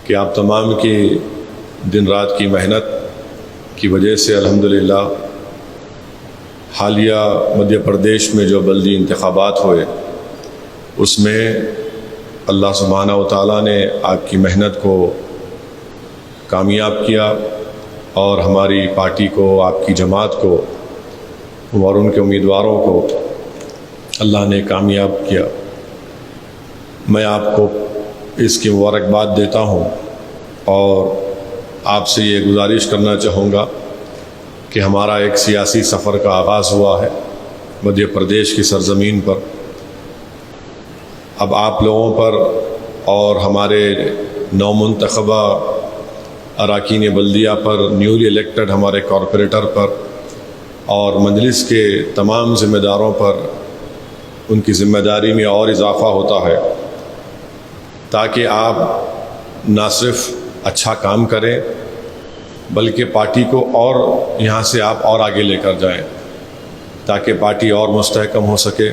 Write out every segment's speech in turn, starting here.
کہ آپ تمام کی دن رات کی محنت کی وجہ سے الحمدللہ حالیہ مدھیہ پردیش میں جو بلدی انتخابات ہوئے اس میں اللہ سبحانہ و تعالیٰ نے آپ کی محنت کو کامیاب کیا اور ہماری پارٹی کو، آپ کی جماعت کو اور ان کے امیدواروں کو اللہ نے کامیاب کیا۔ میں آپ کو اس کی مبارکباد دیتا ہوں اور آپ سے یہ گزارش کرنا چاہوں گا کہ ہمارا ایک سیاسی سفر کا آغاز ہوا ہے مدھیہ پردیش کی سرزمین پر۔ اب آپ لوگوں پر اور ہمارے نومنتخبہ اراکین بلدیہ پر، نیولی الیکٹڈ ہمارے کارپوریٹر پر اور مجلس کے تمام ذمہ داروں پر ان کی ذمہ داری میں اور اضافہ ہوتا ہے تاکہ آپ نہ صرف اچھا کام کریں بلکہ پارٹی کو اور یہاں سے آپ اور آگے لے کر جائیں تاکہ پارٹی اور مستحکم ہو سکے۔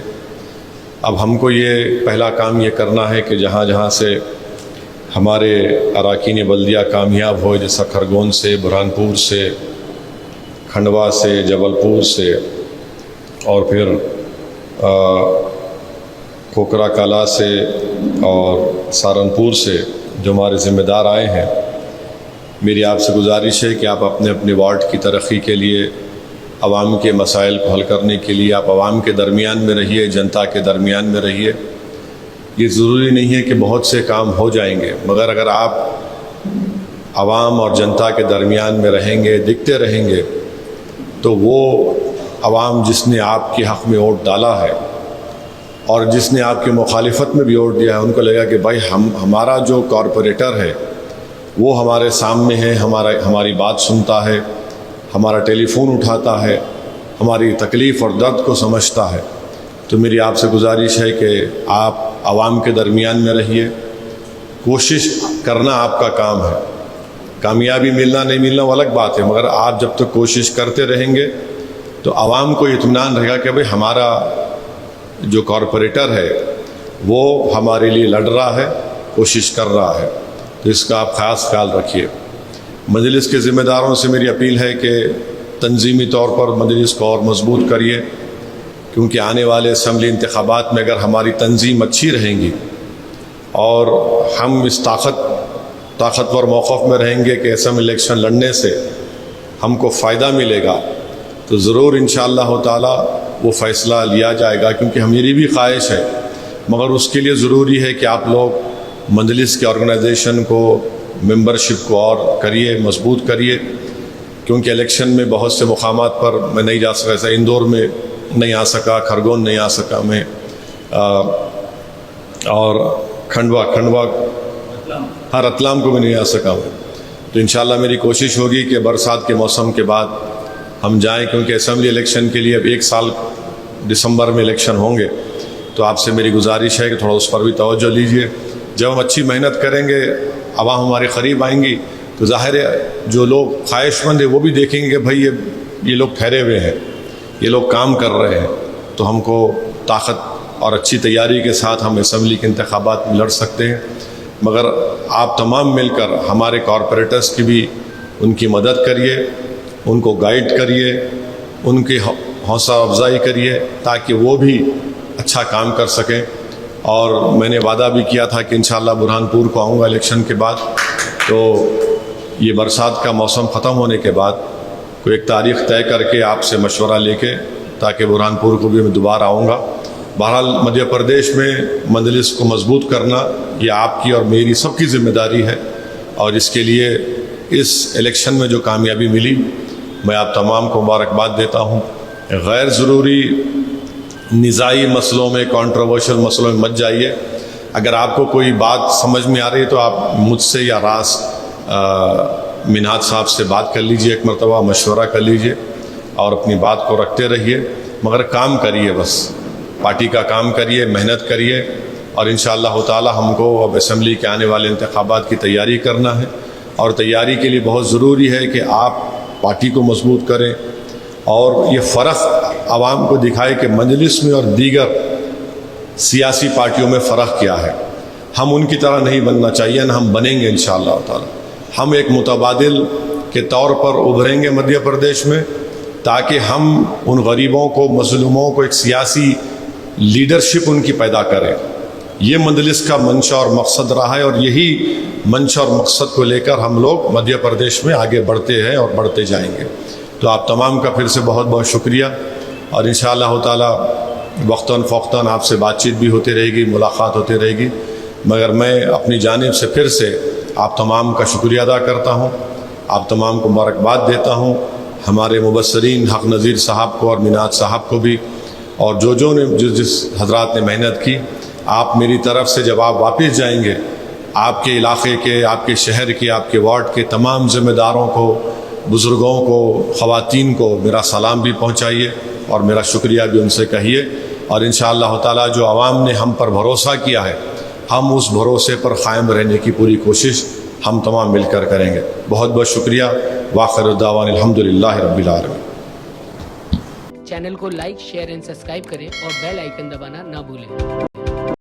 اب ہم کو یہ پہلا کام یہ کرنا ہے کہ جہاں جہاں سے ہمارے اراکین بلدیہ کامیاب ہوئے، جیسا کھرگون سے، برہان پور سے، کھنڈوا سے، جبل پور سے اور پھر کھوکھرا کلا سے اور سہارنپور سے جو ہمارے ذمہ دار آئے ہیں، میری آپ سے گزارش ہے کہ آپ اپنے اپنے وارڈ کی ترقی کے لیے، عوام کے مسائل کو حل کرنے کے لیے آپ عوام کے درمیان میں رہیے، جنتا کے درمیان میں رہیے۔ یہ ضروری نہیں ہے کہ بہت سے کام ہو جائیں گے، مگر اگر آپ عوام اور جنتا کے درمیان میں رہیں گے، دکھتے رہیں گے، تو وہ عوام جس نے آپ کے حق میں ووٹ ڈالا ہے اور جس نے آپ کی مخالفت میں بھی ووٹ دیا ہے، ان کو لگا کہ بھائی ہمارا جو کارپوریٹر ہے وہ ہمارے سامنے ہے، ہماری بات سنتا ہے، ہمارا ٹیلی فون اٹھاتا ہے، ہماری تکلیف اور درد کو سمجھتا ہے۔ تو میری آپ سے گزارش ہے کہ آپ عوام کے درمیان میں رہیے، کوشش کرنا آپ کا کام ہے۔ کامیابی ملنا نہیں ملنا وہ الگ بات ہے، مگر آپ جب تک کوشش کرتے رہیں گے تو عوام کو اطمینان رہے گا کہ بھئی ہمارا جو کارپوریٹر ہے وہ ہمارے لیے لڑ رہا ہے، کوشش کر رہا ہے۔ تو اس کا آپ خاص خیال رکھیے۔ مجلس کے ذمہ داروں سے میری اپیل ہے کہ تنظیمی طور پر مجلس کو اور مضبوط کریے، کیونکہ آنے والے اسمبلی انتخابات میں اگر ہماری تنظیم اچھی رہیں گی اور ہم اس طاقتور موقف میں رہیں گے کہ اسمبلی الیکشن لڑنے سے ہم کو فائدہ ملے گا، تو ضرور انشاءاللہ تعالی وہ فیصلہ لیا جائے گا، کیونکہ میری بھی خواہش ہے، مگر اس کے لیے ضروری ہے کہ آپ لوگ مجلس کے آرگنائزیشن کو، ممبرشپ کو اور کریے، مضبوط کریے، کیونکہ الیکشن میں بہت سے مقامات پر میں نہیں جا سکا، ایسا اندور میں نہیں آ سکا، کھرگون نہیں آ سکا میں، اور کھنڈوا رتلام کو بھی نہیں آ سکا میں۔ تو انشاءاللہ میری کوشش ہوگی کہ برسات کے موسم کے بعد ہم جائیں، کیونکہ اسمبلی الیکشن کے لیے اب 1 سال دسمبر میں الیکشن ہوں گے۔ تو آپ سے میری گزارش ہے کہ تھوڑا اس پر بھی توجہ لیجئے۔ جب ہم اچھی محنت کریں گے، عوام ہمارے قریب آئیں گی، تو ظاہر ہے جو لوگ خواہش مند ہیں وہ بھی دیکھیں گے کہ بھائی یہ لوگ ٹھہرے ہوئے ہیں، یہ لوگ کام کر رہے ہیں، تو ہم کو طاقت اور اچھی تیاری کے ساتھ ہم اسمبلی کے انتخابات میں لڑ سکتے ہیں۔ مگر آپ تمام مل کر ہمارے کارپوریٹرز کی بھی ان کی مدد کریے، ان کو گائیڈ کریے، ان کی حوصلہ افزائی کریے تاکہ وہ بھی اچھا کام کر سکیں۔ اور میں نے وعدہ بھی کیا تھا کہ انشاءاللہ برہان پور کو آؤں گا الیکشن کے بعد، تو یہ برسات کا موسم ختم ہونے کے بعد کوئی ایک تاریخ طے کر کے آپ سے مشورہ لے کے، تاکہ برہان پور کو بھی میں دوبارہ آؤں گا۔ بہرحال مدھیہ پردیش میں مجلس کو مضبوط کرنا یہ آپ کی اور میری سب کی ذمہ داری ہے، اور اس کے لیے اس الیکشن میں جو کامیابی ملی میں آپ تمام کو مبارکباد دیتا ہوں۔ غیر ضروری نزاعی مسئلوں میں، کنٹروورشل مسئلوں میں مت جائیے۔ اگر آپ کو کوئی بات سمجھ میں آ رہی ہے تو آپ مجھ سے یا راس منہاج صاحب سے بات کر لیجئے، ایک مرتبہ مشورہ کر لیجئے اور اپنی بات کو رکھتے رہیے، مگر کام کریے، بس پارٹی کا کام کریے، محنت کریے، اور انشاءاللہ تعالی ہم کو اب اسمبلی کے آنے والے انتخابات کی تیاری کرنا ہے، اور تیاری کے لیے بہت ضروری ہے کہ آپ پارٹی کو مضبوط کریں اور یہ فرق عوام کو دکھائے کہ مجلس میں اور دیگر سیاسی پارٹیوں میں فرق کیا ہے۔ ہم ان کی طرح نہیں بننا چاہیے، نہ ہم بنیں گے انشاءاللہ تعالی۔ ہم ایک متبادل کے طور پر ابھریں گے مدھیہ پردیش میں، تاکہ ہم ان غریبوں کو، مظلوموں کو ایک سیاسی لیڈرشپ ان کی پیدا کریں۔ یہ مجلس کا منشا اور مقصد رہا ہے، اور یہی منشا اور مقصد کو لے کر ہم لوگ مدھیہ پردیش میں آگے بڑھتے ہیں اور بڑھتے جائیں گے۔ تو آپ تمام کا پھر سے بہت بہت شکریہ، اور انشاءاللہ تعالی وقتاً فوقتاً آپ سے بات چیت بھی ہوتی رہے گی، ملاقات ہوتی رہے گی، مگر میں اپنی جانب سے پھر سے آپ تمام کا شکریہ ادا کرتا ہوں، آپ تمام کو مبارکباد دیتا ہوں، ہمارے مبصرین حق نذیر صاحب کو اور مینات صاحب کو بھی، اور جو نے جس حضرات نے محنت کی۔ آپ میری طرف سے جب آپ واپس جائیں گے، آپ کے علاقے کے، آپ کے شہر کے، آپ کے وارڈ کے تمام ذمہ داروں کو، بزرگوں کو، خواتین کو میرا سلام بھی پہنچائیے اور میرا شکریہ بھی ان سے کہیے، اور انشاءاللہ تعالی جو عوام نے ہم پر بھروسہ کیا ہے، ہم اس بھروسے پر قائم رہنے کی پوری کوشش ہم تمام مل کر کریں گے۔ بہت بہت شکریہ۔ وآخر دعوانا الحمدللہ رب العالمین۔ چینل کو لائک، شیئر اینڈ سبسکرائب کریں اور بیل آئیکن دبانا نہ بھولیں۔